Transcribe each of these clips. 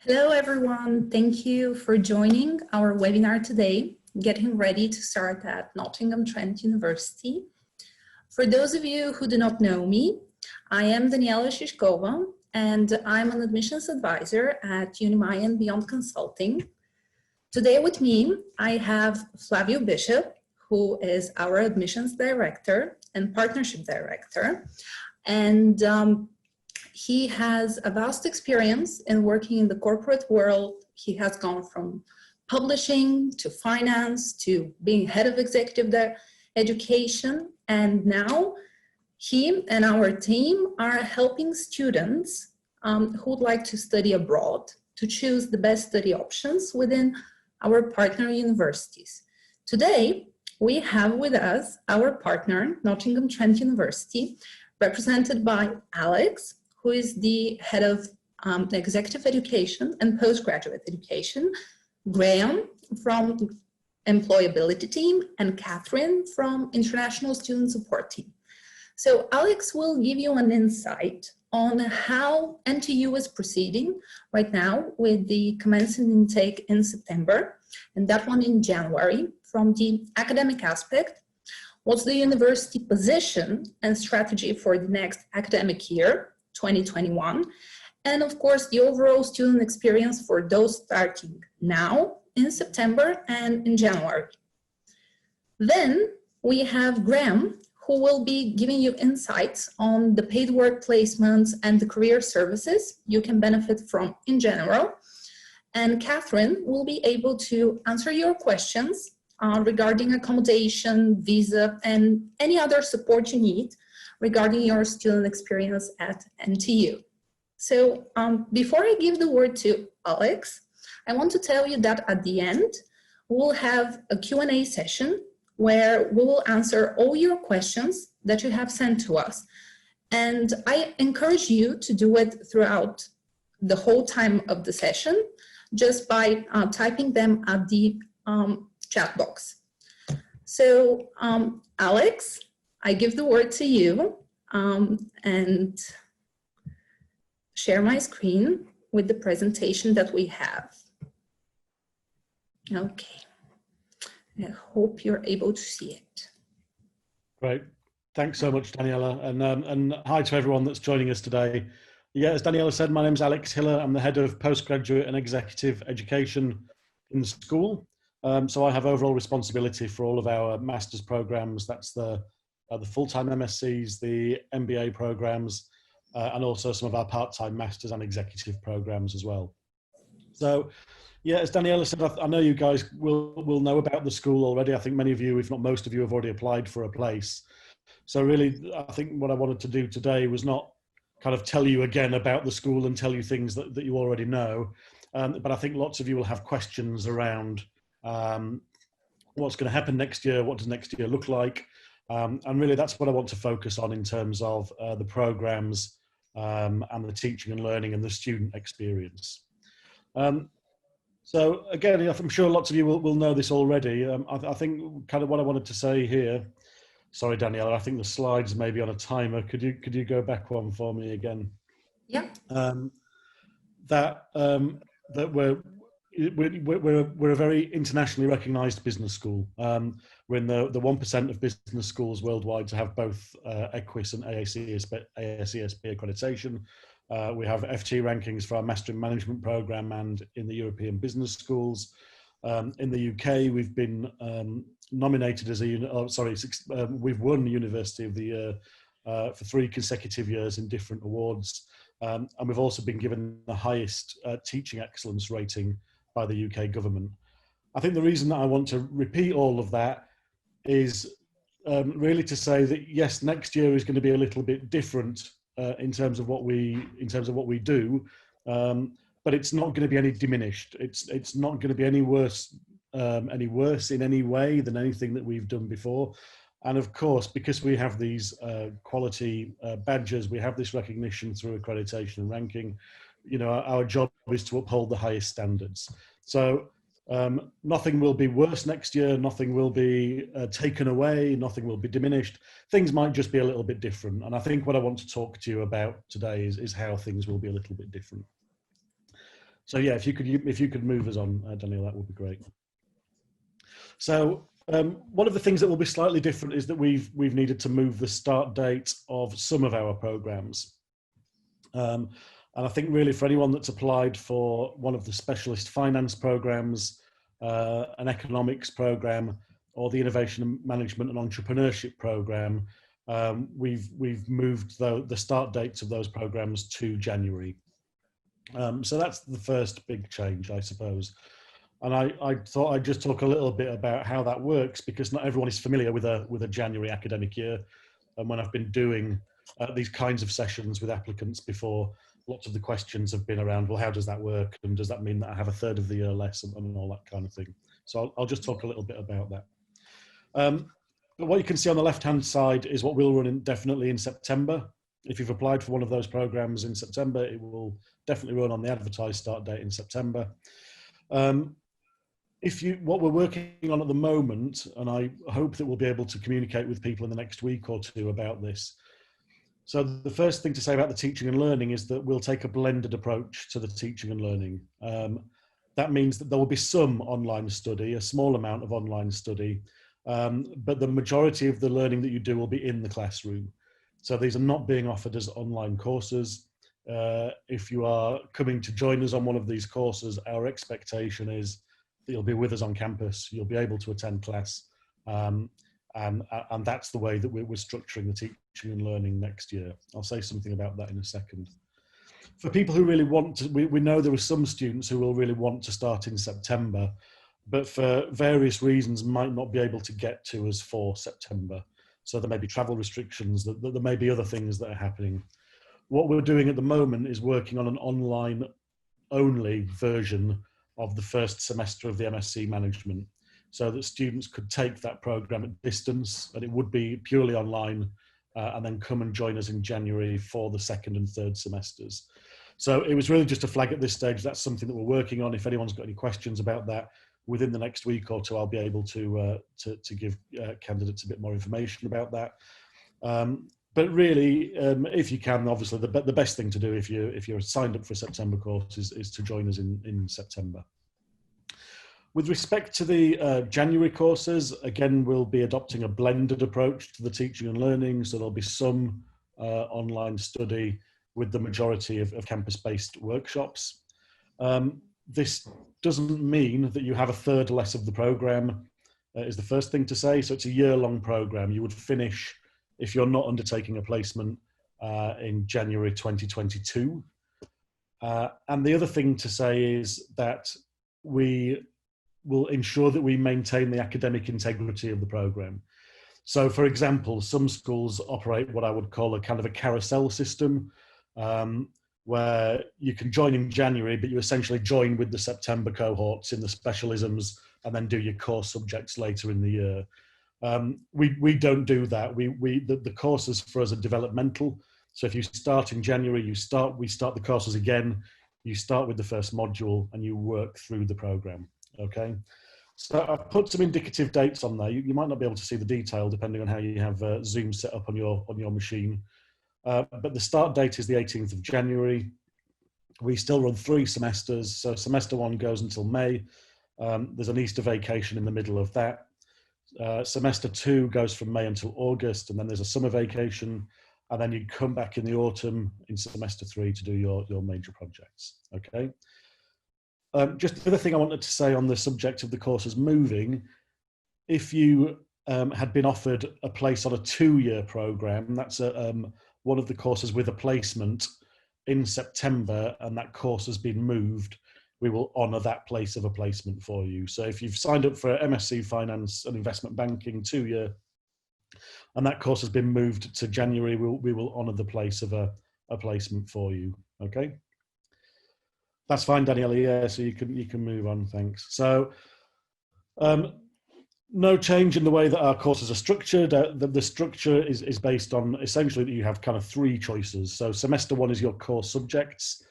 Hello, everyone. Thank you for joining our webinar today, Getting Ready to Start at Nottingham Trent University. For those of you who do not know me, I am Daniela Shishkova, and I'm an admissions advisor at Unimai and Beyond Consulting. Today with me, I have Flavio Bishop, who is our admissions director and partnership director. And he has a vast experience in working in the corporate world. He has gone from publishing to finance to being head of executive education. And now he and our team are helping students who would like to study abroad to choose the best study options within our partner universities. Today, we have with us our partner, Nottingham Trent University, represented by Alex, who is the head of executive education and postgraduate education, Graham from employability team, and Catherine from international student support team. So Alex will give you an insight on how NTU is proceeding right now with the commencing intake in September, and that one in January. From the academic aspect, what's the university position and strategy for the next academic year, 2021, and of course the overall student experience for those starting now in September and in January. Then we have Graham, who will be giving you insights on the paid work placements and the career services you can benefit from in general. And Catherine will be able to answer your questions regarding accommodation, visa, and any other support you need regarding your student experience at NTU. So before I give the word to Alex, I want to tell you that at the end, we'll have a Q&A session where we will answer all your questions that you have sent to us. And I encourage you to do it throughout the whole time of the session, just by typing them at the chat box. So Alex, I give the word to you and share my screen with the presentation that we have. Okay, I hope you're able to see it. Great, thanks so much, Daniela, and hi to everyone that's joining us today. Yeah, as Daniela said, my name's Alex Hiller. I'm the head of postgraduate and executive education in the school. So I have overall responsibility for all of our master's programs. That's the full-time MScs, the MBA programs, and also some of our part-time masters and executive programs as well. So, yeah, as Daniela said, I know you guys will know about the school already. I think many of you, if not most of you, have already applied for a place. So really, I think what I wanted to do today was not kind of tell you again about the school and tell you things that you already know. But I think lots of you will have questions around what's going to happen next year, what does next year look like? And really that's what I want to focus on in terms of the programs and the teaching and learning and the student experience. So again, I'm sure lots of you will know this already. I think kind of what I wanted to say here, sorry Daniela, I think the slides may be on a timer. Could you go back one for me again? Yeah. That we're a very internationally recognised business school. We're in the 1% of business schools worldwide to have both EQUIS and ASESP accreditation. We have FT rankings for our Master in Management programme and in the European business schools. In the UK, we've been nominated as we've won University of the Year for 3 consecutive years in different awards. And we've also been given the highest teaching excellence rating by the UK government. I think the reason that I want to repeat all of that is really to say that yes, next year is going to be a little bit different in terms of what we do, but it's not going to be any diminished. It's not going to be any worse in any way than anything that we've done before. And of course, because we have these quality badges, we have this recognition through accreditation and ranking, you know, our job is to uphold the highest standards. So nothing will be worse next year, nothing will be taken away, nothing will be diminished. Things might just be a little bit different. And I think what I want to talk to you about today is how things will be a little bit different. So yeah, if you could move us on, Daniel, that would be great. So one of the things that will be slightly different is that we've needed to move the start date of some of our programs. And I think really for anyone that's applied for one of the specialist finance programs, an economics program, or the innovation management and entrepreneurship program, we've moved the start dates of those programs to January. So that's the first big change, I suppose. And I thought I'd just talk a little bit about how that works, because not everyone is familiar with a January academic year. And when I've been doing these kinds of sessions with applicants before, lots of the questions have been around, well, how does that work? And does that mean that I have a third of the year less, and all that kind of thing? So I'll just talk a little bit about that. But what you can see on the left-hand side is what we'll run indefinitely in September. If you've applied for one of those programs in September, it will definitely run on the advertised start date in September. What we're working on at the moment, and I hope that we'll be able to communicate with people in the next week or two about this. So the first thing to say about the teaching and learning is that we'll take a blended approach to the teaching and learning. That means that there will be some online study, a small amount of online study, but the majority of the learning that you do will be in the classroom. So these are not being offered as online courses. If you are coming to join us on one of these courses, our expectation is that you'll be with us on campus, you'll be able to attend class, and that's the way that we're structuring the teaching and learning next year. I'll say something about that in a second. For people who really want to, we know there are some students who will really want to start in September, but for various reasons might not be able to get to us for September. So there may be travel restrictions, there may be other things that are happening. What we're doing at the moment is working on an online only version of the first semester of the MSc management, so that students could take that program at distance, and it would be purely online, and then come and join us in January for the second and third semesters. So it was really just a flag at this stage. That's something that we're working on. If anyone's got any questions about that, within the next week or two, I'll be able to give candidates a bit more information about that. But really, if you can, obviously, the best thing to do if you're signed up for a September course is to join us in September. With respect to the January courses, again, we'll be adopting a blended approach to the teaching and learning. So there'll be some online study with the majority of campus-based workshops. This doesn't mean that you have a third less of the program, is the first thing to say. So it's a year-long program. You would finish, if you're not undertaking a placement, in January 2022. And the other thing to say is that we will ensure that we maintain the academic integrity of the program. So for example, some schools operate what I would call a kind of a carousel system, where you can join in January, but you essentially join with the September cohorts in the specialisms and then do your core subjects later in the year. We don't do that. The courses for us are developmental. So if you start in January, we start the courses again, you start with the first module and you work through the program, okay? So I've put some indicative dates on there. You might not be able to see the detail depending on how you have Zoom set up on your machine. But the start date is the 18th of January. We still run 3 semesters. So semester 1 goes until May. There's an Easter vacation in the middle of that. Semester 2 goes from May until August, and then there's a summer vacation, and then you come back in the autumn in semester 3 to do your major projects, okay? Just the other thing I wanted to say on the subject of the courses moving, if you had been offered a place on a 2-year program, that's one of the courses with a placement in September, and that course has been moved, we will honour that place of a placement for you. So if you've signed up for MSc Finance and Investment Banking 2-year, and that course has been moved to January, we will honour the place of a placement for you, okay? That's fine, Daniela, yeah, so you can move on, thanks. So, no change in the way that our courses are structured. The structure is based on essentially that you have kind of 3 choices. So semester 1 is your core subjects.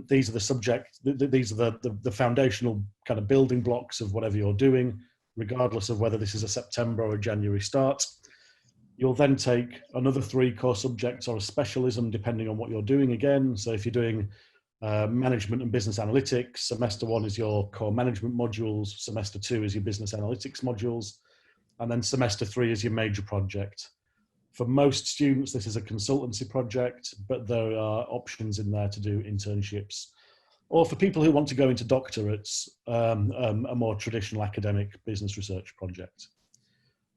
These are the subjects, these are the foundational kind of building blocks of whatever you're doing, regardless of whether this is a September or a January start. You'll then take another 3 core subjects or a specialism, depending on what you're doing again. So if you're doing management and business analytics. Semester 1 is your core management modules. Semester 2 is your business analytics modules. And then semester 3 is your major project. For most students, this is a consultancy project, but there are options in there to do internships. Or for people who want to go into doctorates, a more traditional academic business research project.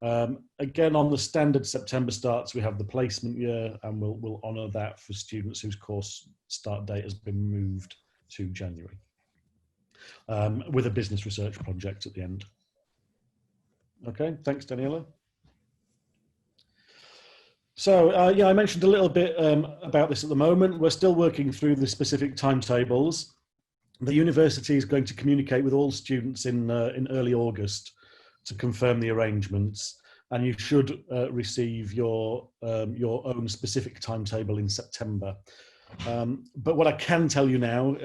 Again, on the standard September starts, we have the placement year, and we'll honour that for students whose course start date has been moved to January, with a business research project at the end. Okay, thanks, Daniela. So, yeah, I mentioned a little bit about this at the moment. We're still working through the specific timetables. The university is going to communicate with all students in early August to confirm the arrangements, and you should receive your own specific timetable in September. But what I can tell you now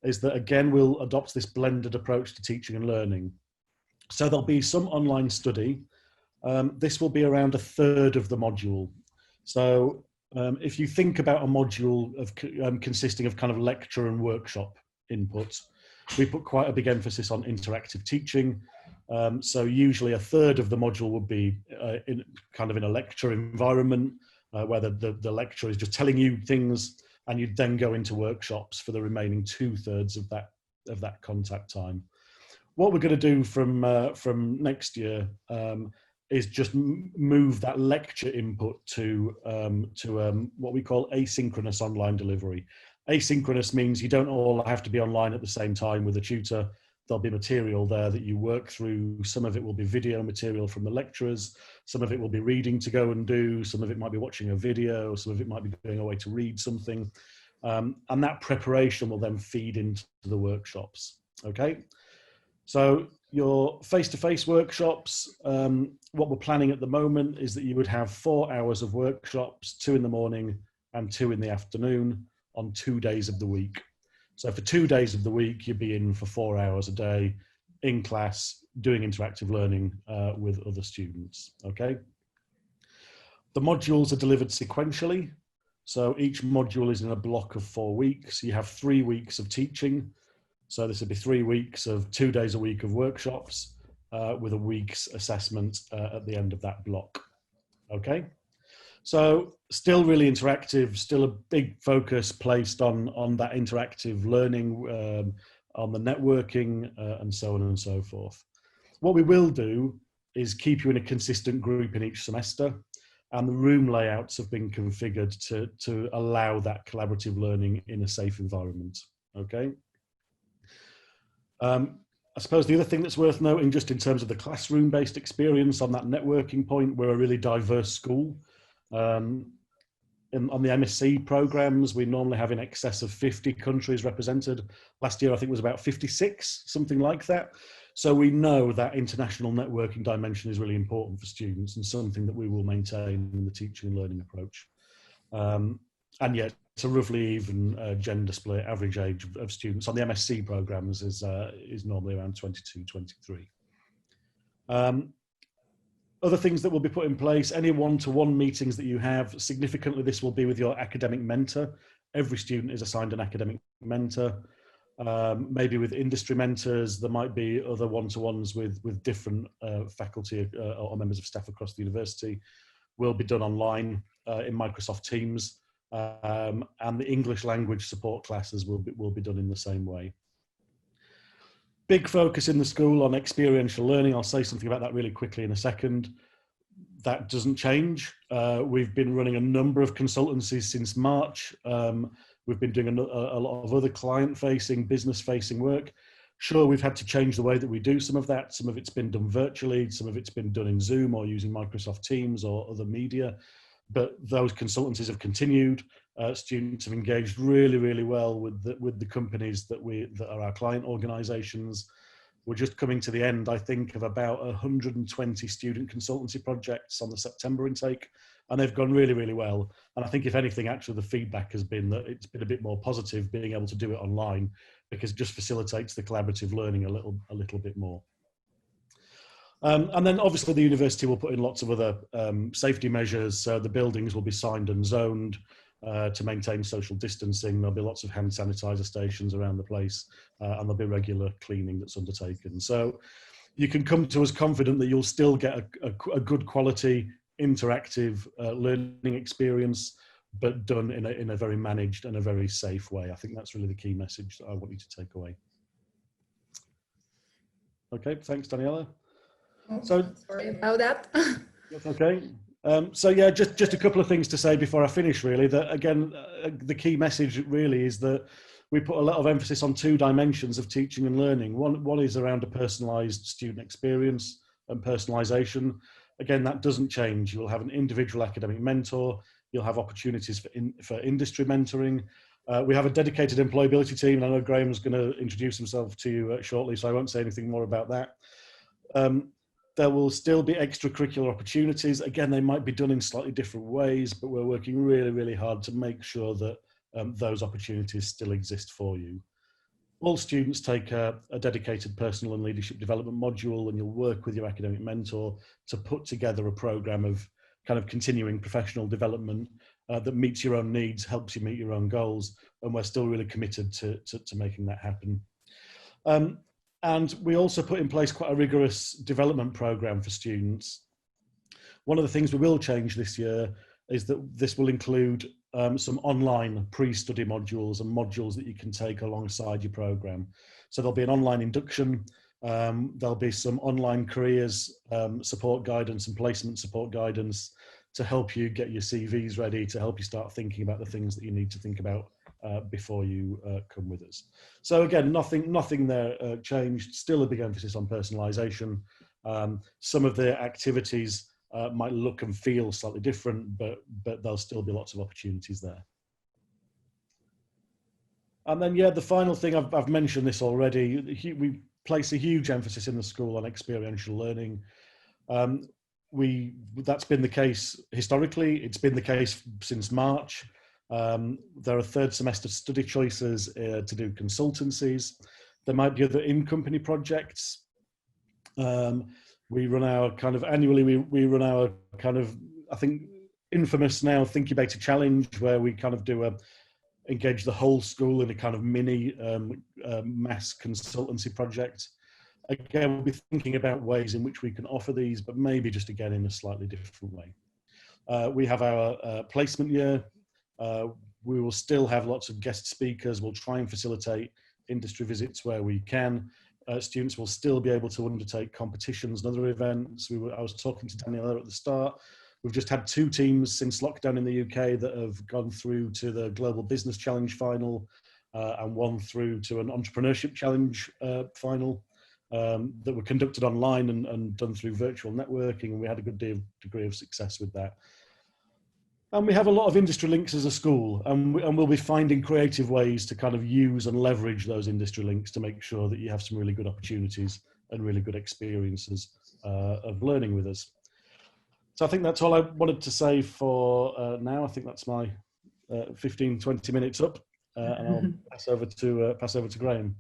is that, again, we'll adopt this blended approach to teaching and learning. So there'll be some online study. This will be around a third of the module. So if you think about a module of consisting of kind of lecture and workshop input, we put quite a big emphasis on interactive teaching. So usually a third of the module would be in a lecture environment, where the lecturer is just telling you things, and you'd then go into workshops for the remaining 2/3 of that contact time. What we're going to do from next year is just move that lecture input to what we call asynchronous online delivery. Asynchronous means you don't all have to be online at the same time with a tutor. There'll be material there that you work through. Some of it will be video material from the lecturers. Some of it will be reading to go and do. Some of it might be watching a video. Some of it might be going away to read something. And that preparation will then feed into the workshops. Okay. So your face-to-face workshops, what we're planning at the moment is that you would have 4 hours of workshops, 2 in the morning and 2 in the afternoon on 2 days of the week. So for 2 days of the week, you'd be in for 4 hours a day in class, doing interactive learning with other students, okay? The modules are delivered sequentially. So each module is in a block of 4 weeks. You have 3 weeks of teaching. So this would be 3 weeks of 2 days a week of workshops with a week's assessment at the end of that block, okay? So still really interactive, still a big focus placed on that interactive learning, on the networking and so on and so forth. What we will do is keep you in a consistent group in each semester, and the room layouts have been configured to allow that collaborative learning in a safe environment, okay? I suppose the other thing that's worth noting, just in terms of the classroom-based experience on that networking point, we're a really diverse school. On the MSc programs, we normally have in excess of 50 countries represented. Last year, I think it was about 56, something like that. So we know that international networking dimension is really important for students and something that we will maintain in the teaching and learning approach. And yet, it's a roughly even gender split. Average age of students on the MSc programs is normally around 22, 23. Other things that will be put in place, any one-to-one meetings that you have, significantly this will be with your academic mentor. Every student is assigned an academic mentor. Maybe with industry mentors, there might be other one-to-ones with different faculty or members of staff across the university. Will be done online in Microsoft Teams. And the English language support classes will be done in the same way. Big focus in the school on experiential learning. I'll say something about that really quickly in a second. That doesn't change. We've been running a number of consultancies since March. We've been doing a lot of other client-facing, business-facing work. Sure, we've had to change the way that we do some of that. Some of it's been done virtually. Some of it's been done in Zoom or using Microsoft Teams or other media. But those consultancies have continued. Students have engaged really, really well with the companies that are our client organisations. We're just coming to the end, I think, of about 120 student consultancy projects on the September intake, and they've gone really, really well. And I think, if anything, actually the feedback has been that it's been a bit more positive being able to do it online, because it just facilitates the collaborative learning a little bit more. And then obviously the university will put in lots of other safety measures. So the buildings will be signed and zoned. to maintain social distancing. There'll be lots of hand sanitizer stations around the place, and there'll be regular cleaning that's undertaken. So you can come to us confident that you'll still get a good quality interactive learning experience, but done in a very managed and a very safe way. I think that's really the key message that I want you to take away. Okay, thanks, Daniela. So sorry about that. That's okay. So yeah, just a couple of things to say before I finish, really. That again, the key message really is that we put a lot of emphasis on two dimensions of teaching and learning. One is around a personalised student experience and personalisation. Again, that doesn't change. You'll have an individual academic mentor. You'll have opportunities for industry mentoring. We have a dedicated employability team. And I know Graham's going to introduce himself to you shortly, so I won't say anything more about that. There will still be extracurricular opportunities. Again, they might be done in slightly different ways, but we're working really, really hard to make sure that those opportunities still exist for you. All students take a dedicated personal and leadership development module, and you'll work with your academic mentor to put together a programme of kind of continuing professional development that meets your own needs, helps you meet your own goals, and we're still really committed to making that happen. And we also put in place quite a rigorous development programme for students. One of the things we will change this year is that this will include some online pre-study modules and modules that you can take alongside your programme. So there'll be an online induction, there'll be some online careers support guidance and placement support guidance to help you get your CVs ready, to help you start thinking about the things that you need to think about before you come with us. So again, nothing there changed, still a big emphasis on personalisation. Some of the activities might look and feel slightly different, but there'll still be lots of opportunities there. And then, yeah, the final thing, I've mentioned this already, we place a huge emphasis in the school on experiential learning. That's been the case historically, it's been the case since March. There are third semester study choices to do consultancies. There might be other in-company projects. We run our kind of annually, we run our kind of, I think, infamous now Thinkubator Challenge, where we kind of do engage the whole school in a kind of mini mass consultancy project. Again, we'll be thinking about ways in which we can offer these, but maybe just again in a slightly different way. We have our placement year. We will still have lots of guest speakers. We'll try and facilitate industry visits where we can. Students will still be able to undertake competitions and other events. I was talking to Daniela at the start. We've just had 2 teams since lockdown in the UK that have gone through to the Global Business Challenge final and one through to an Entrepreneurship Challenge final that were conducted online and done through virtual networking. And we had a good degree of success with that. And we have a lot of industry links as a school, and we'll be finding creative ways to kind of use and leverage those industry links to make sure that you have some really good opportunities and really good experiences of learning with us. So I think that's all I wanted to say for now. I think that's my 15-20 minutes up, and I'll pass over to Graham.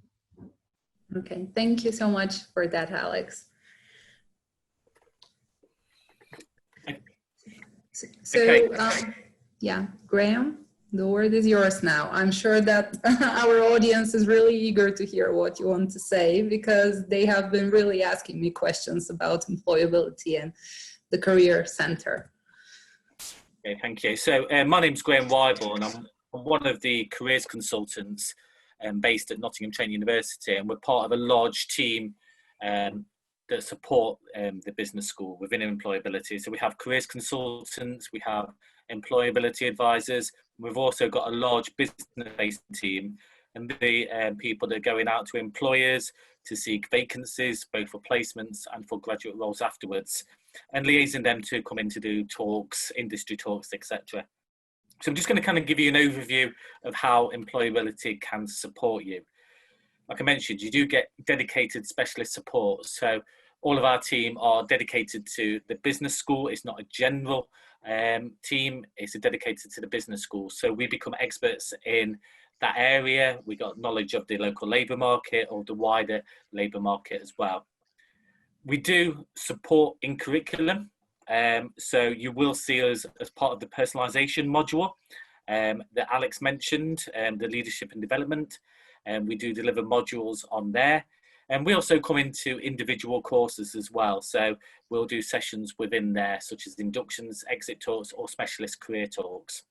Okay, thank you so much for that, Alex. So, okay. Yeah, Graham, the word is yours now. I'm sure that our audience is really eager to hear what you want to say, because they have been really asking me questions about employability and the career center. Okay, thank you. So my name's Graham Wyborn. I'm one of the careers consultants based at Nottingham Trent University, and we're part of a large team that support the business school within employability. So we have careers consultants, we have employability advisors, we've also got a large business-based team, and the people that are going out to employers to seek vacancies, both for placements and for graduate roles afterwards, and liaising them to come in to do talks, industry talks, etc. So I'm just going to kind of give you an overview of how employability can support you. Like I mentioned, you do get dedicated specialist support. So all of our team are dedicated to the business school. It's not a general team, it's dedicated to the business school. So we become experts in that area. We got knowledge of the local labour market or the wider labour market as well. We do support in curriculum. So you will see us as part of the personalisation module. that Alex mentioned, the leadership and development. We do deliver modules on there. And we also come into individual courses as well. So we'll do sessions within there, such as inductions, exit talks, or specialist career talks.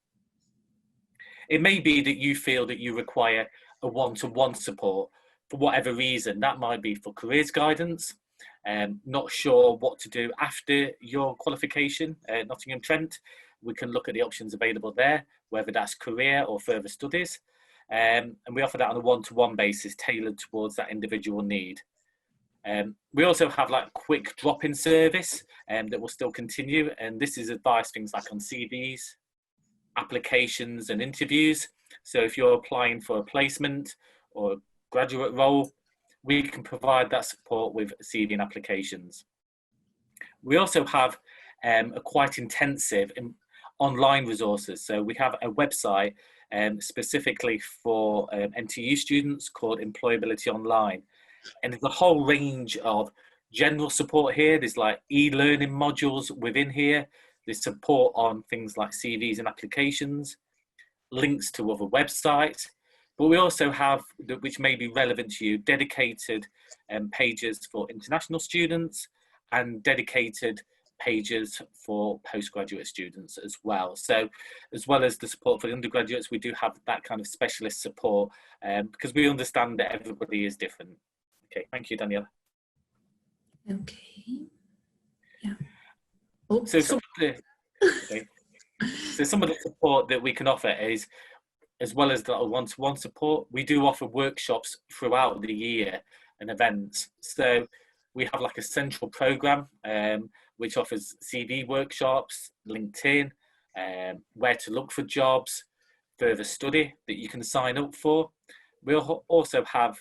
It may be that you feel that you require a one-to-one support for whatever reason. That might be for careers guidance, not sure what to do after your qualification at Nottingham Trent. We can look at the options available there, whether that's career or further studies. And we offer that on a one-to-one basis, tailored towards that individual need. We also have like quick drop-in service that will still continue, and this is advice things like on CVs, applications and interviews. So if you're applying for a placement or a graduate role, we can provide that support with CV and applications. We also have a quite intensive online resources. So we have a website specifically for NTU students called Employability Online. And there's a whole range of general support here. There's like e-learning modules within here. There's support on things like CVs and applications, links to other websites. But we also have, which may be relevant to you, dedicated pages for international students and dedicated pages for postgraduate students as well. So as well as the support for the undergraduates, we do have that kind of specialist support because we understand that everybody is different. Okay, thank you, Daniela. Okay. Yeah. Oh, so some of the support that we can offer is, as well as the one-to-one support, we do offer workshops throughout the year and events. So we have like a central program which offers CV workshops, LinkedIn, where to look for jobs, further study that you can sign up for. We'll also have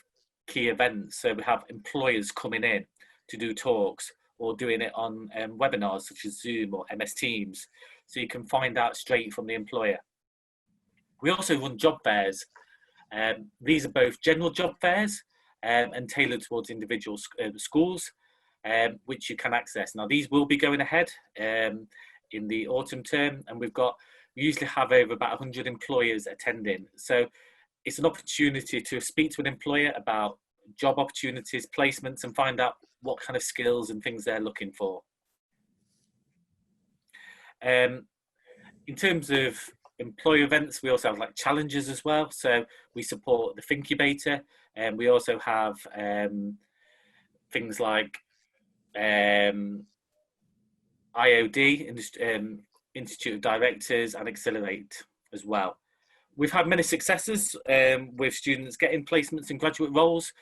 key events. So we have employers coming in to do talks or doing it on webinars such as Zoom or MS Teams. So you can find out straight from the employer. We also run job fairs. These are both general job fairs and tailored towards individual schools, which you can access. Now, these will be going ahead in the autumn term, and we usually have over about 100 employers attending. So it's an opportunity to speak to an employer about job opportunities, placements, and find out what kind of skills and things they're looking for. In terms of employer events, we also have like challenges as well. So we support the Thinkubator, and we also have things like IOD, Institute of Directors, and Accelerate as well. We've had many successes with students getting placements in graduate roles.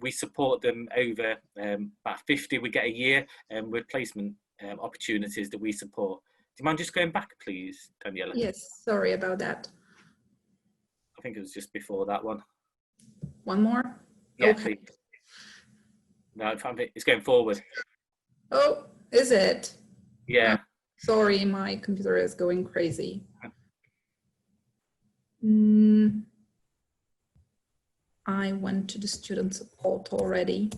We support them over about 50 we get a year with placement opportunities that we support. Do you mind just going back, please, Daniela? yes, sorry about that. I think it was just before that one. One more? Yeah, Okay. please. No, it's going forward. Oh, is it? Yeah. Sorry, my computer is going crazy. I went to the student support already.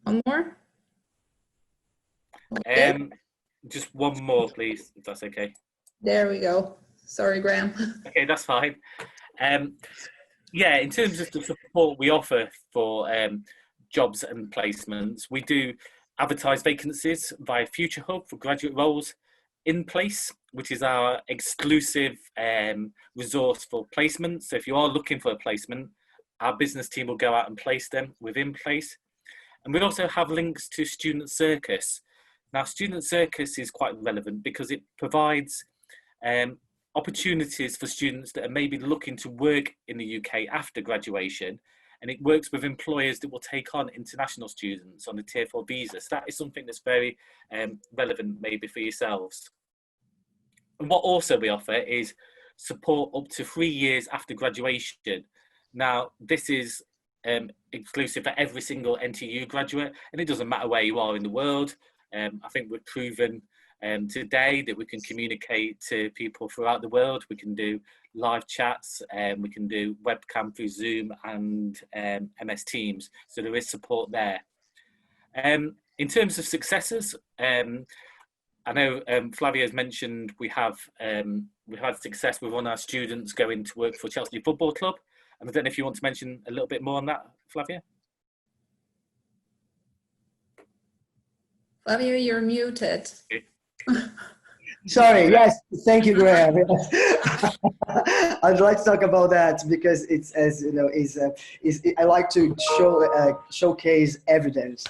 One more? Okay. Just one more, please, if that's okay. There we go. Sorry, Graham. Okay, that's fine. Yeah, in terms of the support we offer for jobs and placements, we do advertise vacancies via Future Hub for graduate roles. In Place, which is our exclusive resource for placements. So if you are looking for a placement, our business team will go out and place them within Place. And we also have links to Student Circus. Now, Student Circus is quite relevant because it provides opportunities for students that are maybe looking to work in the UK after graduation, and it works with employers that will take on international students on a Tier 4 visa. So that is something that's very relevant maybe for yourselves. And what also we offer is support up to 3 years after graduation. Now, this is exclusive for every single NTU graduate, and it doesn't matter where you are in the world. I think we've proven today that we can communicate to people throughout the world. We can do live chats, we can do webcam through Zoom and MS Teams. So there is support there. In terms of successes, I know Flavia has mentioned we've had success with one of our students going to work for Chelsea Football Club. And I don't know if you want to mention a little bit more on that, Flavia? Flavia, you're muted. Sorry, yes, thank you, Graham. I'd like to talk about that because it's, as you know, I like to showcase evidence.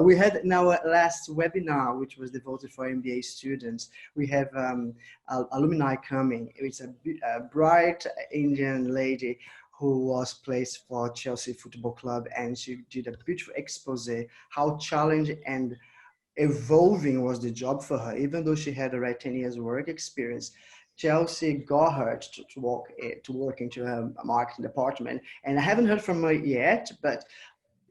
We had in our last webinar, which was devoted for MBA students, we have alumni coming. It's a bright Indian lady who was placed for Chelsea Football Club, and she did a beautiful expose how challenging and evolving was the job for her. Even though she had already 10 years work experience, Chelsea got her to work into her marketing department. And I haven't heard from her yet, but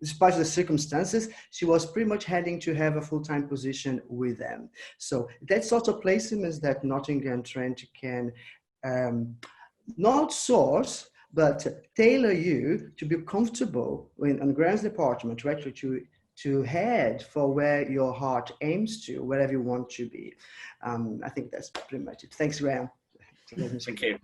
despite the circumstances, she was pretty much heading to have a full-time position with them. So that sort of placements that Nottingham Trent can not source, but tailor you to be comfortable on Graham's department, right, to head for where your heart aims to, wherever you want to be. I think that's pretty much it. Thanks, Graham. Thank you.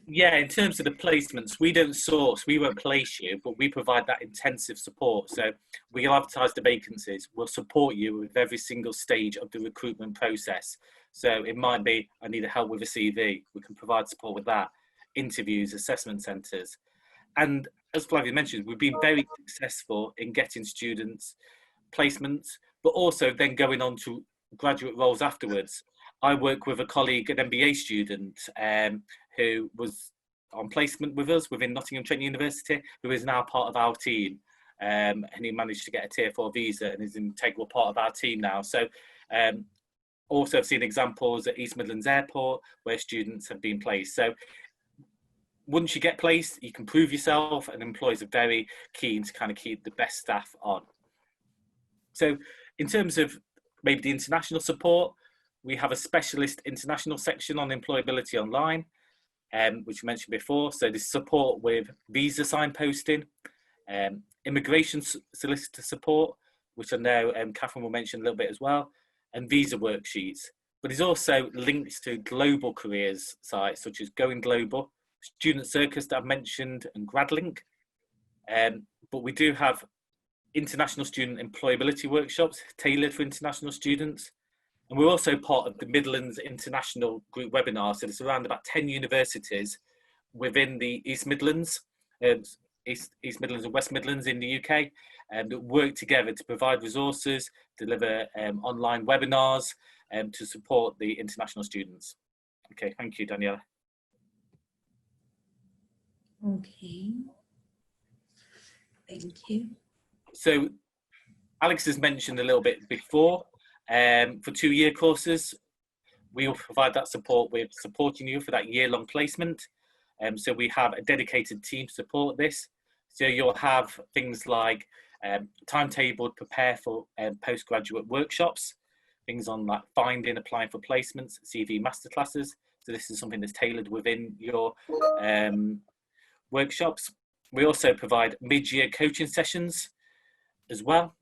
Yeah, in terms of the placements, we don't source, we won't place you, but we provide that intensive support. So we'll advertise the vacancies, we'll support you with every single stage of the recruitment process. So it might be, I need help with a CV, we can provide support with that, interviews, assessment centres. And as Flavia mentioned, we've been very successful in getting students placements, but also then going on to graduate roles afterwards. I work with a colleague, an MBA student, who was on placement with us within Nottingham Trent University, who is now part of our team. And he managed to get a Tier 4 visa and is an integral part of our team now. So also I've seen examples at East Midlands Airport where students have been placed. So once you get placed, you can prove yourself, and employers are very keen to kind of keep the best staff on. So in terms of maybe the international support, we have a specialist international section on employability online, which we mentioned before. So there's support with visa signposting, immigration solicitor support, which I know Catherine will mention a little bit as well, and visa worksheets. But there's also links to global careers sites such as Going Global, Student Circus that I've mentioned, and GradLink. But we do have international student employability workshops tailored for international students. And we're also part of the Midlands International Group webinar. So there's around about 10 universities within the East Midlands, East Midlands and West Midlands in the UK, that work together to provide resources, deliver online webinars to support the international students. Okay, thank you, Daniela. Okay, thank you. So Alex has mentioned a little bit before, for 2-year courses, we will provide that support with supporting you for that year-long placement. So we have a dedicated team to support this. So you'll have things like timetable to prepare for postgraduate workshops, things on like finding, applying for placements, CV masterclasses. So this is something that's tailored within your workshops. We also provide mid-year coaching sessions as well.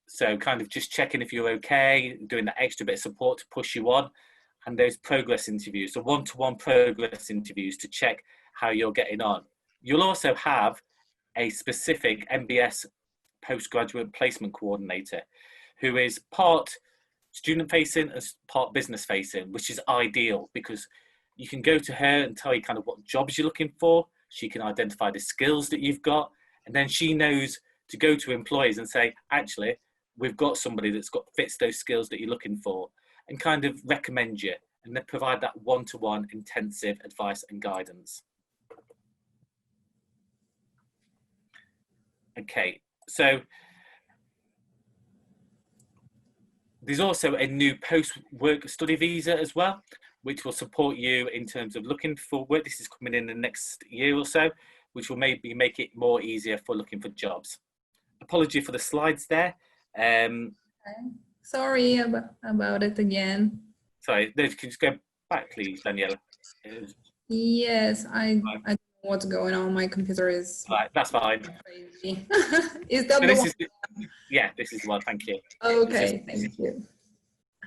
So kind of just checking if you're okay, doing that extra bit of support to push you on, and those progress interviews, so one-to-one progress interviews to check how you're getting on. You'll also have a specific MBS postgraduate placement coordinator who is part student facing and part business facing, which is ideal because you can go to her and tell you kind of what jobs you're looking for. She can identify the skills that you've got, and then she knows to go to employers and say, actually, we've got somebody that's got fits those skills that you're looking for, and kind of recommend you, and then provide that one-to-one intensive advice and guidance. Okay, so there's also a new post-work study visa as well, which will support you in terms of looking for work. This is coming in the next year or so, which will maybe make it more easier for looking for jobs. Apology for the slides there. Sorry about it again. Sorry, can you just go back, please, Daniela? Yes, I don't know what's going on. My computer is right. That's fine. Crazy. Is that so the one? yeah, this is the one. Thank you. Okay, thank you.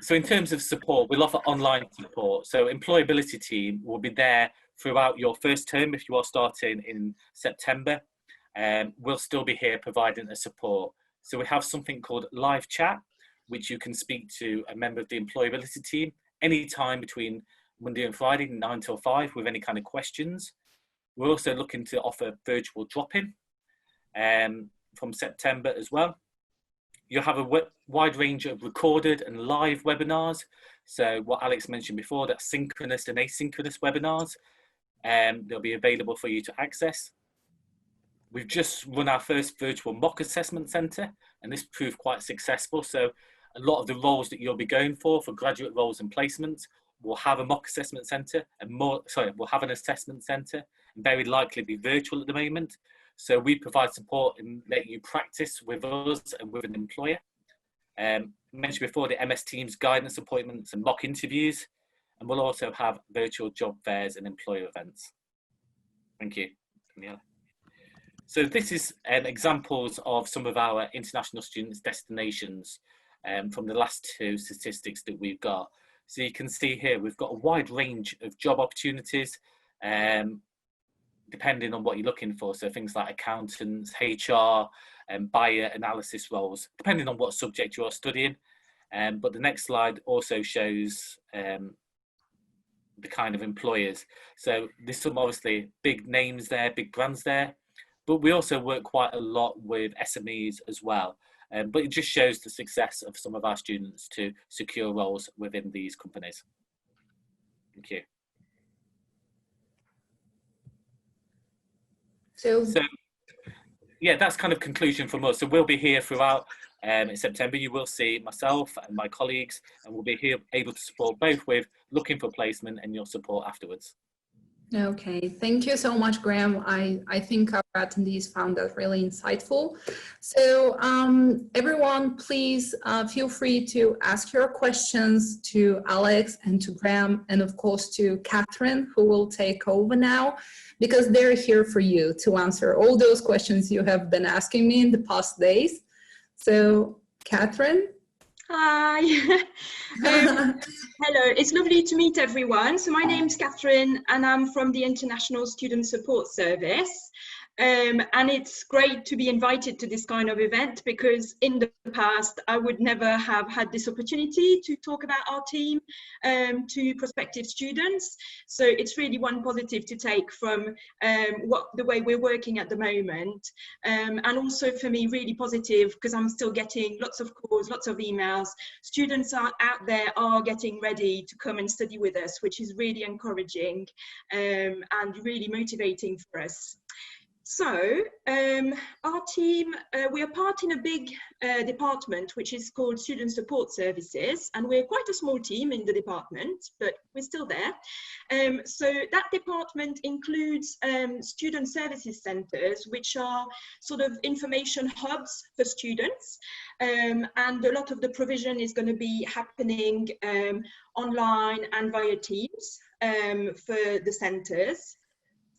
So in terms of support, we'll offer online support. So employability team will be there throughout your first term if you are starting in September. We'll still be here providing the support. So we have something called live chat, which you can speak to a member of the employability team anytime between Monday and Friday, 9 till 5, with any kind of questions. We're also looking to offer virtual drop-in from September as well. You'll have a wide range of recorded and live webinars. So what Alex mentioned before, that's synchronous and asynchronous webinars. They'll be available for you to access. We've just run our first virtual mock assessment centre, and this proved quite successful. So a lot of the roles that you'll be going for graduate roles and placements will have a mock assessment centre, and we'll have an assessment centre, and very likely be virtual at the moment. So we provide support and let you practice with us and with an employer. Mentioned before the MS Teams guidance appointments and mock interviews, and we'll also have virtual job fairs and employer events. Thank you, Daniela. So this is examples of some of our international students' destinations from the last 2 statistics that we've got. So you can see here, we've got a wide range of job opportunities, depending on what you're looking for. So things like accountants, HR, buyer analysis roles, depending on what subject you are studying. But the next slide also shows the kind of employers. So there's some obviously big names there, big brands there, but we also work quite a lot with SMEs as well. But it just shows the success of some of our students to secure roles within these companies. Thank you. So yeah, that's kind of conclusion from us. So we'll be here throughout in September. You will see myself and my colleagues, and we'll be here able to support both with looking for placement and your support afterwards. Okay, thank you so much, Graham. I think our attendees found that really insightful. So everyone, please feel free to ask your questions to Alex and to Graham, and of course to Catherine, who will take over now, because they're here for you to answer all those questions you have been asking me in the past days. So Catherine. Hi. Hello, it's lovely to meet everyone. So my name's Catherine and I'm from the International Student Support Service. And it's great to be invited to this kind of event, because in the past I would never have had this opportunity to talk about our team to prospective students. So it's really one positive to take from the way we're working at the moment. And also for me, really positive, because I'm still getting lots of calls, lots of emails. Students are out there are getting ready to come and study with us, which is really encouraging and really motivating for us. So our team, we are part in a big department which is called Student Support Services, and we're quite a small team in the department, but we're still there. So that department includes student services centres, which are sort of information hubs for students, and a lot of the provision is going to be happening online and via Teams for the centres.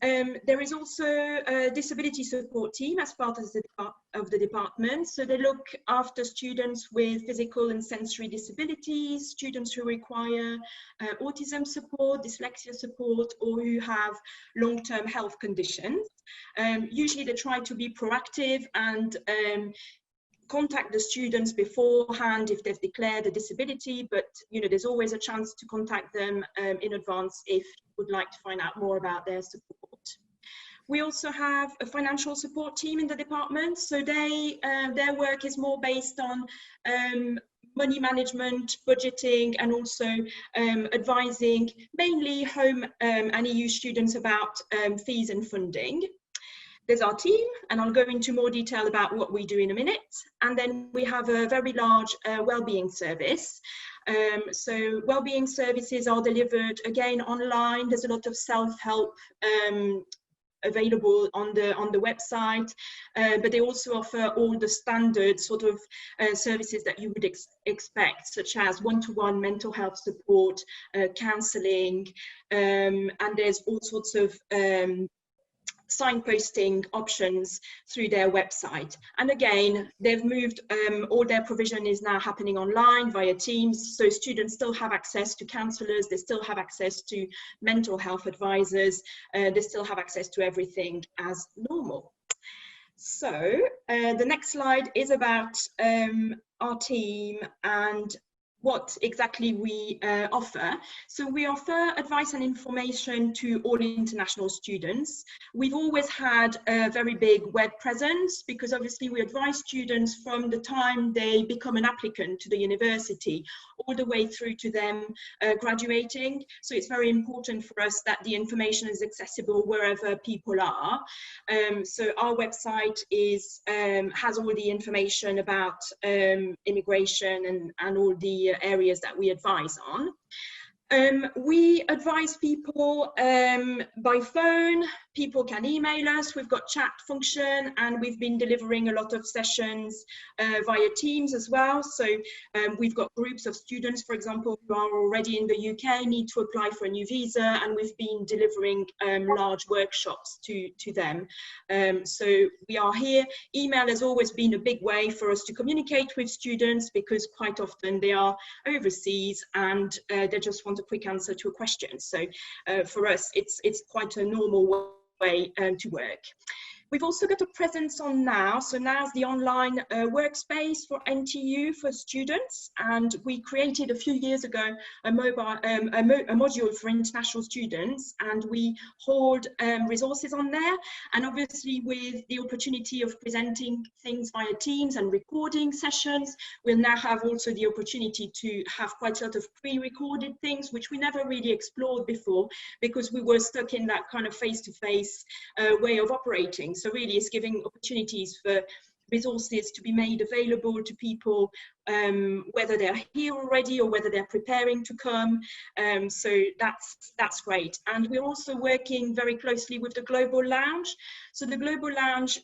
There is also a disability support team as part of the department. So they look after students with physical and sensory disabilities, students who require autism support, dyslexia support, or who have long-term health conditions. Usually they try to be proactive and contact the students beforehand if they've declared a disability, but there's always a chance to contact them in advance if you would like to find out more about their support. We also have a financial support team in the department, so their work is more based on money management, budgeting, and also advising mainly home and EU students about fees and funding. There's our team, and I'll go into more detail about what we do in a minute. And then we have a very large wellbeing service. So wellbeing services are delivered again online. There's a lot of self-help available on the website, but they also offer all the standard sort of services that you would expect, such as one-to-one mental health support, counselling, and there's all sorts of signposting options through their website. And again, they've moved, all their provision is now happening online via Teams, so students still have access to counsellors, they still have access to mental health advisors, they still have access to everything as normal. So the next slide is about our team and what exactly we offer. So we offer advice and information to all international students. We've always had a very big web presence because obviously we advise students from the time they become an applicant to the university all the way through to them graduating. So it's very important for us that the information is accessible wherever people are. So our website is has all the information about immigration and all the areas that we advise on. We advise people by phone, people can email us, we've got chat function, and we've been delivering a lot of sessions via Teams as well. So we've got groups of students, for example, who are already in the UK, need to apply for a new visa, and we've been delivering large workshops to them. So we are here. Email has always been a big way for us to communicate with students because quite often they are overseas and they just want a quick answer to a question. So for us, it's quite a normal way to work. We've also got a presence on Now. So Now is the online workspace for NTU for students, and we created a few years ago a module for international students, and we hold resources on there. And obviously with the opportunity of presenting things via Teams and recording sessions, we'll now have also the opportunity to have quite a lot of pre-recorded things, which we never really explored before because we were stuck in that kind of face-to-face way of operating. So really it's giving opportunities for resources to be made available to people, whether they're here already or whether they're preparing to come. So that's great. And we're also working very closely with the Global Lounge. So the Global Lounge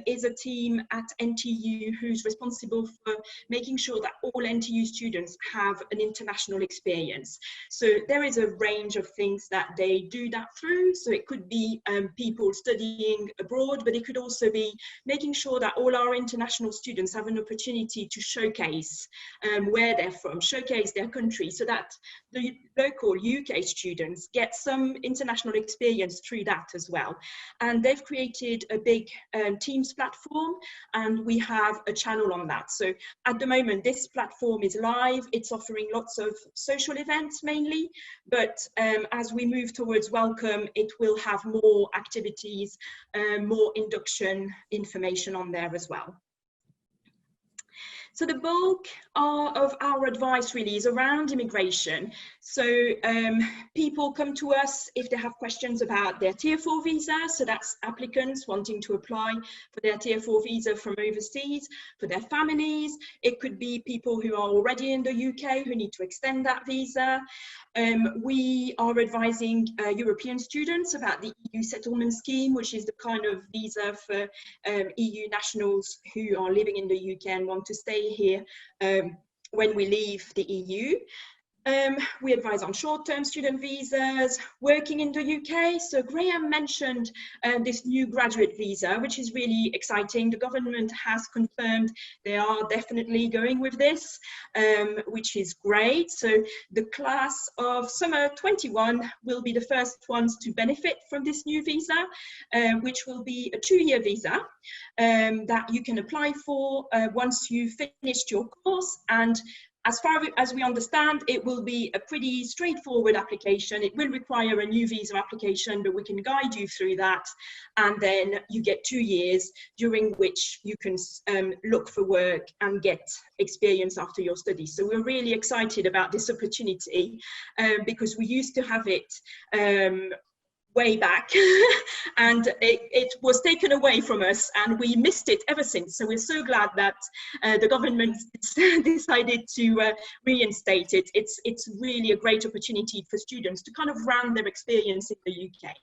is a team at NTU who's responsible for making sure that all NTU students have an international experience. So there is a range of things that they do that through. So it could be people studying abroad, but it could also be making sure that all our international students have an opportunity to showcase where they're from, showcase their country, so that the local UK students get some international experience through that as well. And they've created a big Teams platform, and we have a channel on that. So at the moment, this platform is live. It's offering lots of social events mainly, but as we move towards Welcome, it will have more activities, more induction information on there as well. So the bulk of our advice really is around immigration. So people come to us if they have questions about their Tier 4 visa. So that's applicants wanting to apply for their Tier 4 visa from overseas, for their families. It could be people who are already in the UK who need to extend that visa. We are advising European students about the EU settlement scheme, which is the kind of visa for EU nationals who are living in the UK and want to stay here when we leave the EU. We advise on short-term student visas, working in the UK. So Graham mentioned this new graduate visa, which is really exciting. The government has confirmed they are definitely going with this, which is great. So the class of summer 21 will be the first ones to benefit from this new visa, which will be a 2-year visa that you can apply for once you've finished your course. And as far as we understand, it will be a pretty straightforward application. It will require a new visa application, but we can guide you through that. And then you get 2 years during which you can look for work and get experience after your studies. So we're really excited about this opportunity because we used to have it way back and it was taken away from us and we missed it ever since. So we're so glad that the government decided to reinstate it. It's really a great opportunity for students to kind of round their experience in the UK.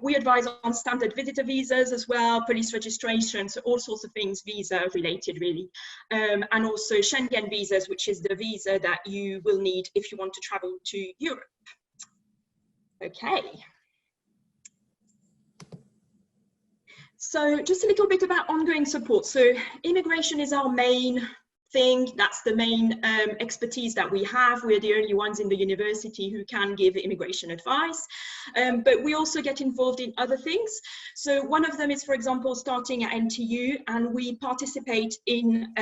We advise on standard visitor visas as well, police registration, so all sorts of things visa related really. And also Schengen visas, which is the visa that you will need if you want to travel to Europe. Okay. So just a little bit about ongoing support. So immigration is our main thing. That's the main expertise that we have. We're the only ones in the university who can give immigration advice, but we also get involved in other things. So one of them is, for example, starting at NTU, and we participate in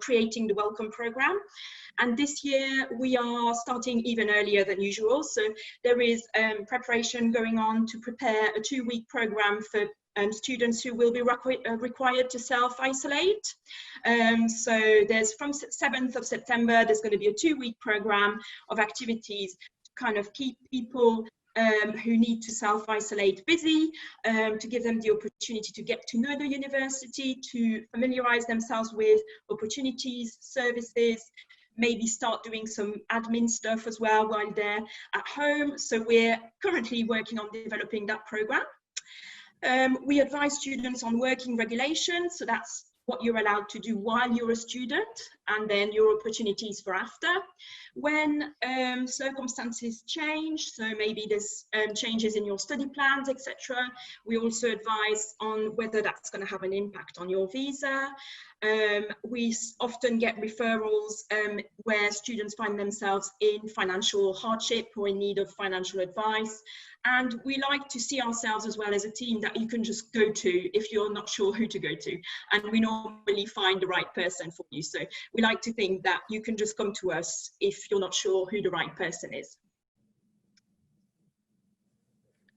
creating the Welcome Programme. And this year we are starting even earlier than usual. So there is preparation going on to prepare a 2-week program for students who will be required to self-isolate. So there's from 7th of September, there's going to be a 2-week program of activities to kind of keep people who need to self-isolate busy, to give them the opportunity to get to know the university, to familiarize themselves with opportunities, services, maybe start doing some admin stuff as well while they're at home. So we're currently working on developing that program. We advise students on working regulations, so that's what you're allowed to do while you're a student, and then your opportunities for after. When circumstances change, so maybe there's changes in your study plans, etc., we also advise on whether that's going to have an impact on your visa. We often get referrals where students find themselves in financial hardship or in need of financial advice. And we like to see ourselves as well as a team that you can just go to if you're not sure who to go to. And we normally find the right person for you. So we like to think that you can just come to us if you're not sure who the right person is.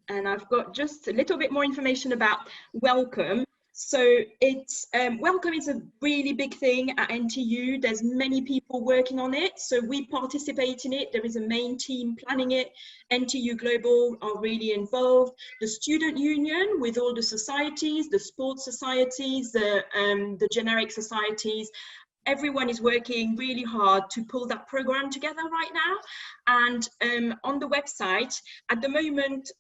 And I've got just a little bit more information about Welcome. So it's Welcome is a really big thing at NTU. There's many people working on it, so we participate in it. There is a main team planning it. NTU Global are really involved. The student union with all the societies, the sports societies, the generic societies. Everyone is working really hard to pull that program together right now. And on the website, at the moment,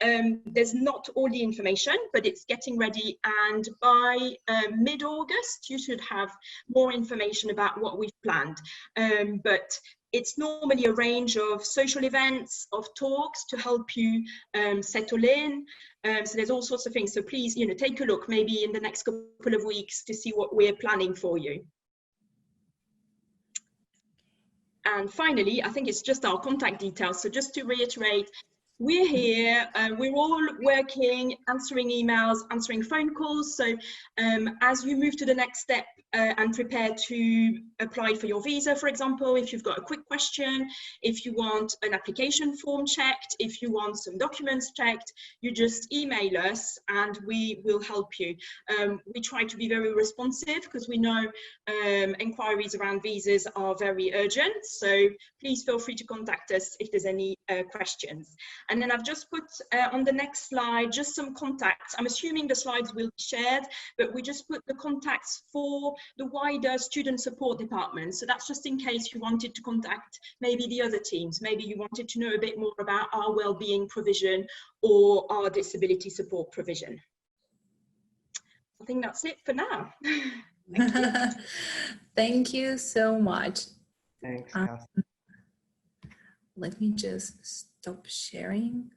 there's not all the information, but it's getting ready. And by mid-August, you should have more information about what we've planned. But it's normally a range of social events, of talks to help you settle in. So there's all sorts of things. So please, take a look maybe in the next couple of weeks to see what we're planning for you. And finally, I think it's just our contact details. So just to reiterate, we're here, we're all working, answering emails, answering phone calls. So as you move to the next step and prepare to apply for your visa, for example, if you've got a quick question, if you want an application form checked, if you want some documents checked, you just email us and we will help you. We try to be very responsive because we know inquiries around visas are very urgent. So please feel free to contact us if there's any questions. And then I've just put on the next slide just some contacts. I'm assuming the slides will be shared, but we just put the contacts for the wider student support department. So that's just in case you wanted to contact maybe the other teams, maybe you wanted to know a bit more about our wellbeing provision or our disability support provision. I think that's it for now. Thank you. Thank you so much. Thanks, Let me just stop sharing.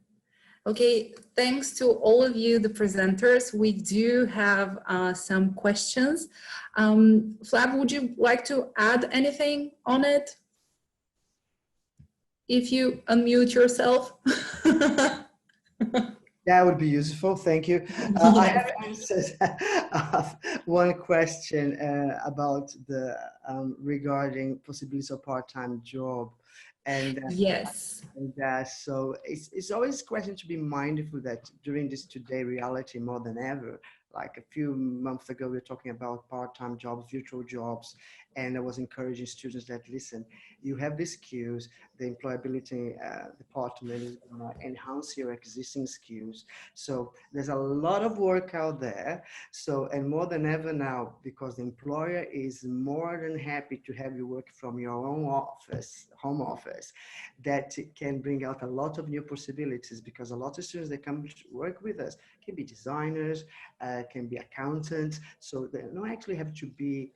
Okay, thanks to all of you, the presenters. We do have some questions. Flav, would you like to add anything on it? If you unmute yourself. That would be useful, thank you. I have answered one question about the regarding possibilities of part-time job. And yes. So it's always a question to be mindful that during this today reality more than ever, like a few months ago, we were talking about part-time jobs, virtual jobs, and I was encouraging students that, listen, you have the skills, the employability department is going to enhance your existing skills. So there's a lot of work out there. So, and more than ever now, because the employer is more than happy to have you work from your own office, home office, that can bring out a lot of new possibilities, because a lot of students that come to work with us can be designers, can be accountants. So they don't actually have to be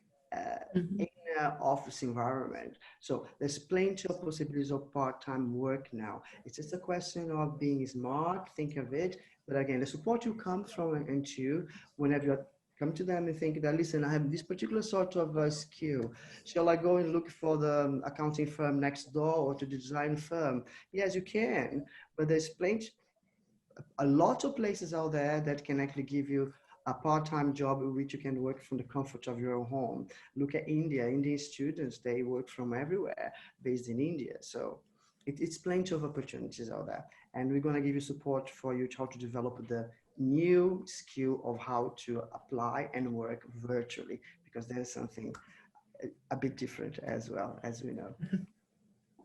in an office environment. So there's plenty of possibilities of part-time work now. It's just a question of being smart, think of it. But again, the support you come from NTU whenever you're Come to them and think that, listen, I have this particular sort of skill. Shall I go and look for the accounting firm next door or to the design firm? Yes, you can, but there's a lot of places out there that can actually give you a part-time job in which you can work from the comfort of your own home. Look at India. Indian students, they work from everywhere based in India. So it's plenty of opportunities out there. And we're going to give you support for you how to develop the new skill of how to apply and work virtually, because there's something a bit different as well, as we know.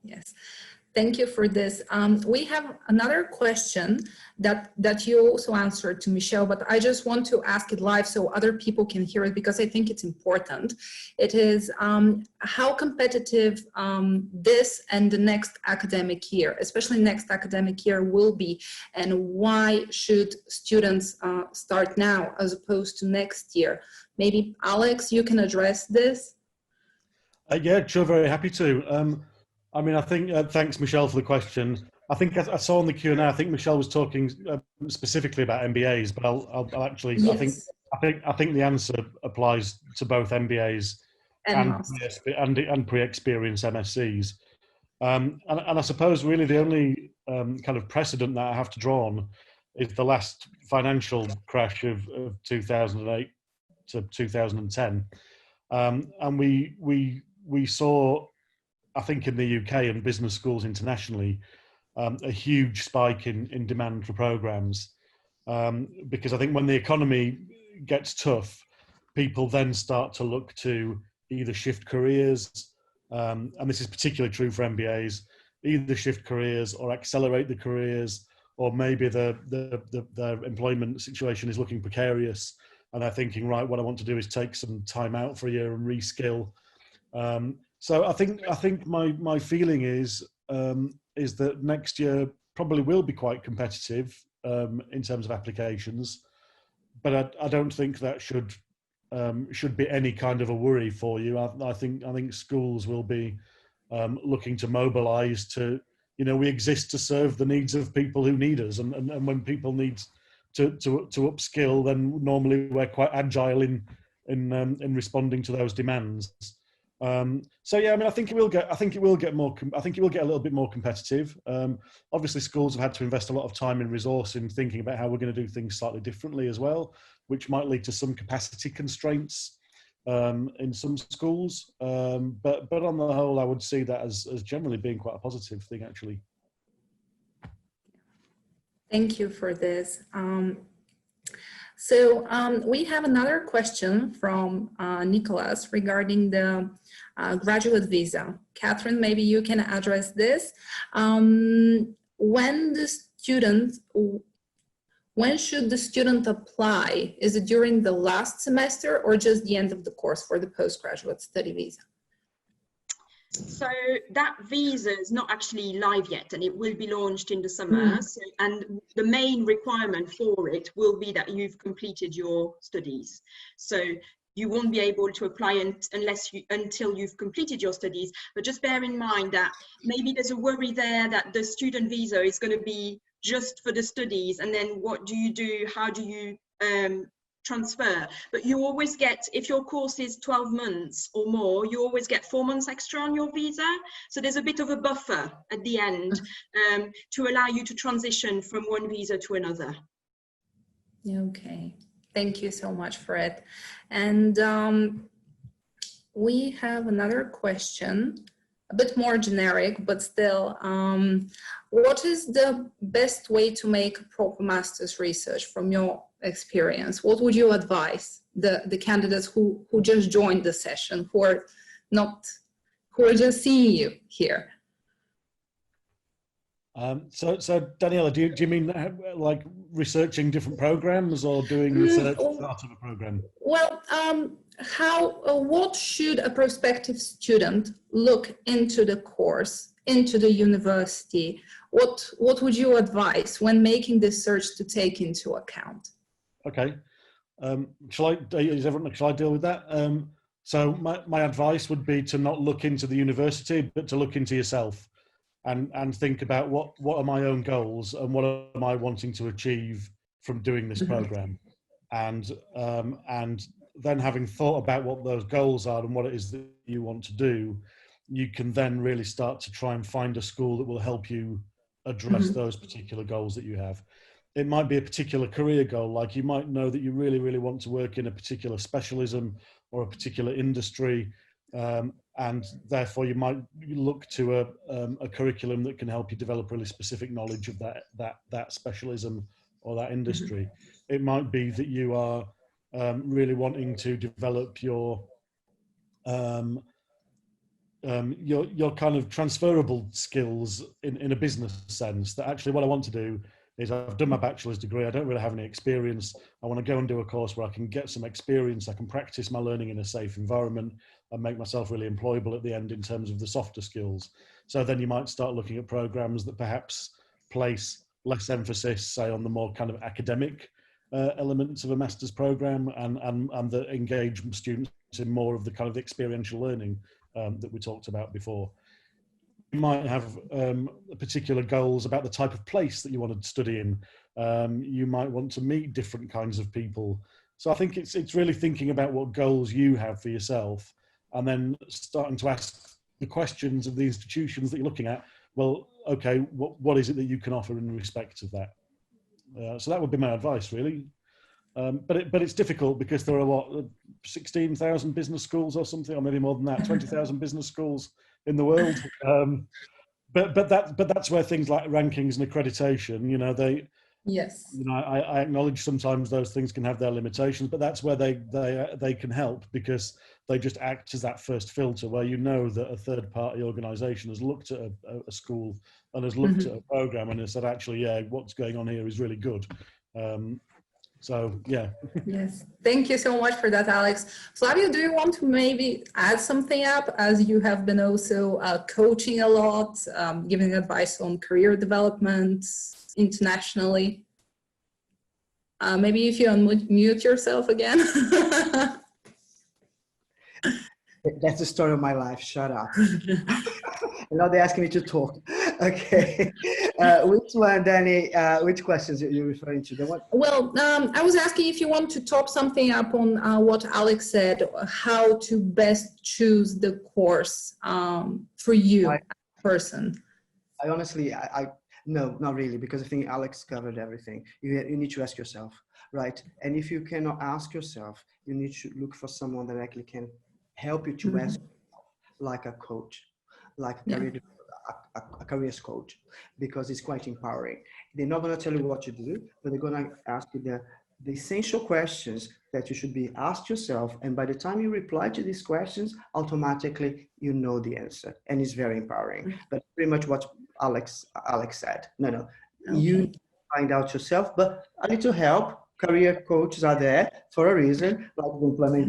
Yes. Thank you for this. We have another question that you also answered to Michelle, but I just want to ask it live so other people can hear it, because I think it's important. It is how competitive this and the next academic year, especially next academic year, will be, and why should students start now as opposed to next year? Maybe Alex, you can address this. Yeah, sure, very happy to. I mean, I think, thanks, Michelle, for the question. I think I saw in the Q&A, I think Michelle was talking specifically about MBAs, but I'll actually, Yes. I think the answer applies to both MBAs and pre-experience MSCs. And I suppose really the only kind of precedent that I have to draw on is the last financial crash of 2008 to 2010. And we saw, I think in the UK and business schools internationally, a huge spike in demand for programs. Because I think when the economy gets tough, people then start to look to either shift careers, and this is particularly true for MBAs, either shift careers or accelerate the careers, or maybe their employment situation is looking precarious and they're thinking, right, what I want to do is take some time out for a year and reskill. So I think my feeling is that next year probably will be quite competitive in terms of applications, but I don't think that should be any kind of a worry for you. I think schools will be looking to mobilise to, we exist to serve the needs of people who need us, and when people need to upskill, then normally we're quite agile in responding to those demands. So yeah, I mean, I think it will get a little bit more competitive. Obviously, schools have had to invest a lot of time and resource in thinking about how we're going to do things slightly differently as well, which might lead to some capacity constraints in some schools. But on the whole, I would see that as generally being quite a positive thing, actually. Thank you for this. So we have another question from Nicholas regarding the graduate visa. Catherine, maybe you can address this. When should the student apply? Is it during the last semester or just the end of the course for the postgraduate study visa? So that visa is not actually live yet, and it will be launched in the summer. So, and the main requirement for it will be that you've completed your studies. So you won't be able to apply until you've completed your studies. But just bear in mind that maybe there's a worry there that the student visa is going to be just for the studies, and then what do you do? How do you transfer? But you always get, if your course is 12 months or more, you always get 4 months extra on your visa. So there's a bit of a buffer at the end to allow you to transition from one visa to another. Okay, thank you so much for it. And we have another question, a bit more generic, but still, what is the best way to make proper master's research from your experience? What would you advise the candidates who just joined the session, who are just seeing you here? So Daniela, do you mean like researching different programs or doing research as part of a program? Well, what should a prospective student look into the course, into the university? What would you advise when making this search to take into account? Okay, shall I deal with that? So my advice would be to not look into the university, but to look into yourself and think about what are my own goals and what am I wanting to achieve from doing this program. and then having thought about what those goals are and what it is that you want to do, you can then really start to try and find a school that will help you address those particular goals that you have. It might be a particular career goal, like you might know that you really, really want to work in a particular specialism or a particular industry, and therefore you might look to a curriculum that can help you develop really specific knowledge of that specialism or that industry. It might be that you are really wanting to develop your kind of transferable skills in a business sense, that actually what I want to do is I've done my bachelor's degree, I don't really have any experience, I want to go and do a course where I can get some experience, I can practice my learning in a safe environment and make myself really employable at the end in terms of the softer skills. So then you might start looking at programs that perhaps place less emphasis, say, on the more kind of academic elements of a master's program, and that engage students in more of the kind of experiential learning that we talked about before. You might have particular goals about the type of place that you want to study in. You might want to meet different kinds of people. So I think it's really thinking about what goals you have for yourself, and then starting to ask the questions of the institutions that you're looking at. Well, okay, what is it that you can offer in respect of that? So that would be my advice, really. But it's difficult because there are 16,000 business schools or something, or maybe more than that, 20,000 business schools in the world. But that's where things like rankings and accreditation, Yes. I acknowledge sometimes those things can have their limitations, but that's where they can help, because they just act as that first filter where that a third party organisation has looked at a school and has looked at a program and has said, actually, yeah, what's going on here is really good. So, yeah. Yes. Thank you so much for that, Alex. Flavio, do you want to maybe add something up, as you have been also coaching a lot, giving advice on career development internationally? Maybe if you unmute yourself again. That's the story of my life. Shut up. And now they're asking me to talk. Okay. Which one, Danny? Which questions are you referring to? Well, I was asking if you want to top something up on what Alex said, how to best choose the course for you as a person. I honestly, no, not really, because I think Alex covered everything. You need to ask yourself, right? And if you cannot ask yourself, you need to look for someone that actually can help you to ask yourself, like a coach, like a careers coach, because it's quite empowering. They're not going to tell you what to do, but they're going to ask you the essential questions that you should be asked yourself. And by the time you reply to these questions, automatically you know the answer, and it's very empowering. But pretty much what Alex said. No, okay. You find out yourself, but a little help. Career coaches are there for a reason, like the employment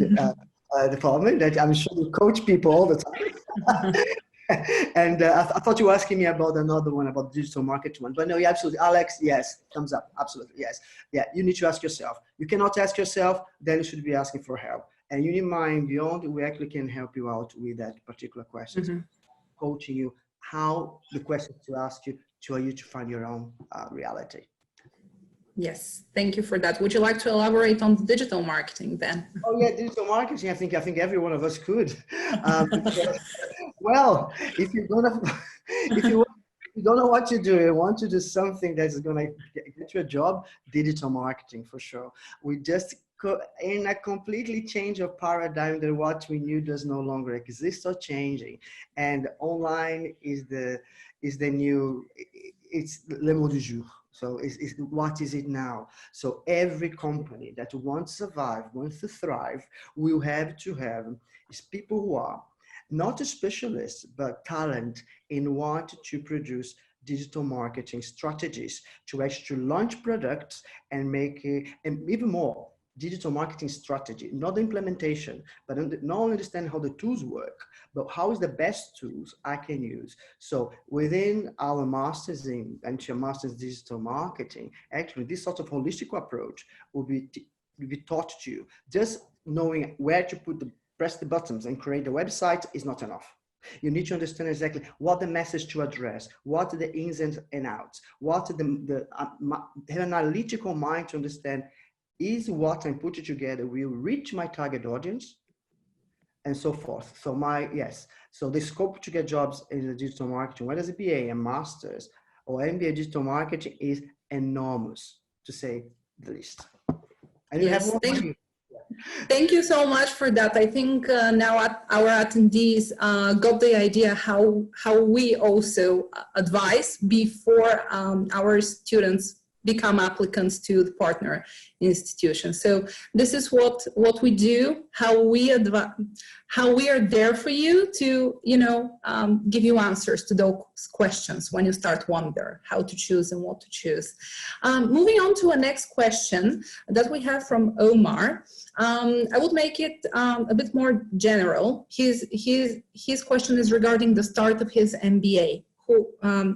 department, that I'm sure you coach people all the time. And I thought you were asking me about another one, about digital marketing one, but no, yeah, absolutely. Alex, yes, thumbs up, absolutely, yes. Yeah, you need to ask yourself. You cannot ask yourself, then you should be asking for help. And Unimind Beyond, we actually can help you out with that particular question, coaching you how the questions to ask you to find your own reality. Yes, thank you for that. Would you like to elaborate on digital marketing then? Oh yeah, digital marketing. I think every one of us could. Well, if you don't know what to do, you want to do something that's going to get you a job, digital marketing for sure. We just in a completely change of paradigm that what we knew does no longer exist or changing, and online is the new, it's le mot du jour. So what is it now? So every company that wants to survive, wants to thrive, will have to have is people who are not specialists, but talent in what to produce digital marketing strategies to actually launch products and make it, and even more, digital marketing strategy, not the implementation, but not only understand how the tools work, but how is the best tools I can use. So within our masters in Masters Digital Marketing, actually this sort of holistic approach will be taught to you. Just knowing where to press the buttons and create the website is not enough. You need to understand exactly what the message to address, what are the ins and outs, what are have an analytical mind to understand is what I'm putting together will reach my target audience, and so forth. So so the scope to get jobs in the digital marketing, whether it's a BA, a master's, or MBA digital marketing, is enormous, to say the least. And you have Yes, more. thank you so much for that. I think now our attendees got the idea how we also advise before our students become applicants to the partner institution. So this is what we do, how we are there for you to, give you answers to those questions when you start wonder how to choose and what to choose. Moving on to a next question that we have from Omar. I would make it a bit more general. His question is regarding the start of his MBA.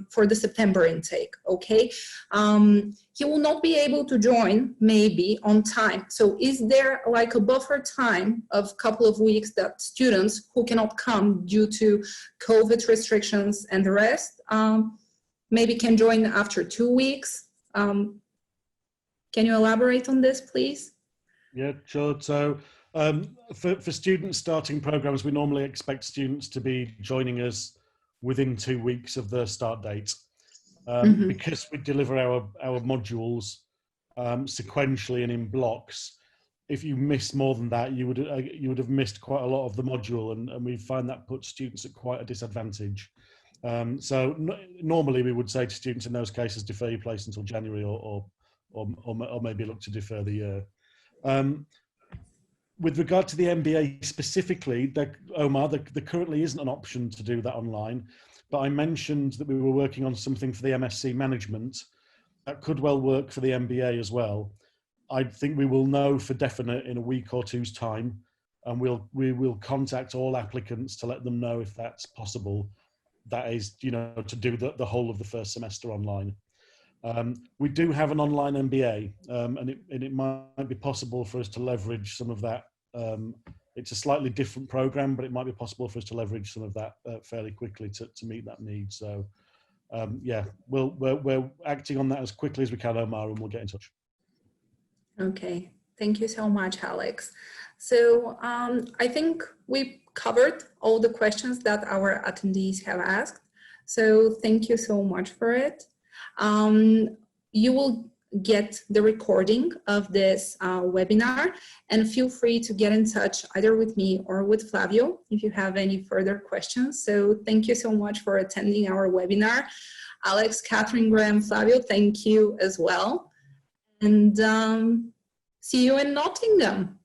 For the September intake, okay? He will not be able to join maybe on time. So is there like a buffer time of a couple of weeks that students who cannot come due to COVID restrictions and the rest maybe can join after 2 weeks? Can you elaborate on this, please? Yeah, sure. So for students starting programs, we normally expect students to be joining us within 2 weeks of the start date. Because we deliver our modules sequentially and in blocks, if you miss more than that, you would have missed quite a lot of the module, and we find that puts students at quite a disadvantage. So normally we would say to students in those cases, defer your place until January, or maybe look to defer the year. With regard to the MBA specifically, Omar, there currently isn't an option to do that online, but I mentioned that we were working on something for the MSc management that could well work for the MBA as well. I think we will know for definite in a week or two's time, and we will contact all applicants to let them know if that's possible. That is, to do the whole of the first semester online. We do have an online MBA, and it might be possible for us to leverage some of that. It's a slightly different program, but it might be possible for us to leverage some of that fairly quickly to meet that need. So, yeah, we're acting on that as quickly as we can, Omar, and we'll get in touch. Okay, thank you so much, Alex. So I think we covered all the questions that our attendees have asked. So thank you so much for it. You will get the recording of this webinar, and feel free to get in touch either with me or with Flavio if you have any further questions. So thank you so much for attending our webinar. Alex, Catherine, Graham, Flavio, thank you as well. And see you in Nottingham.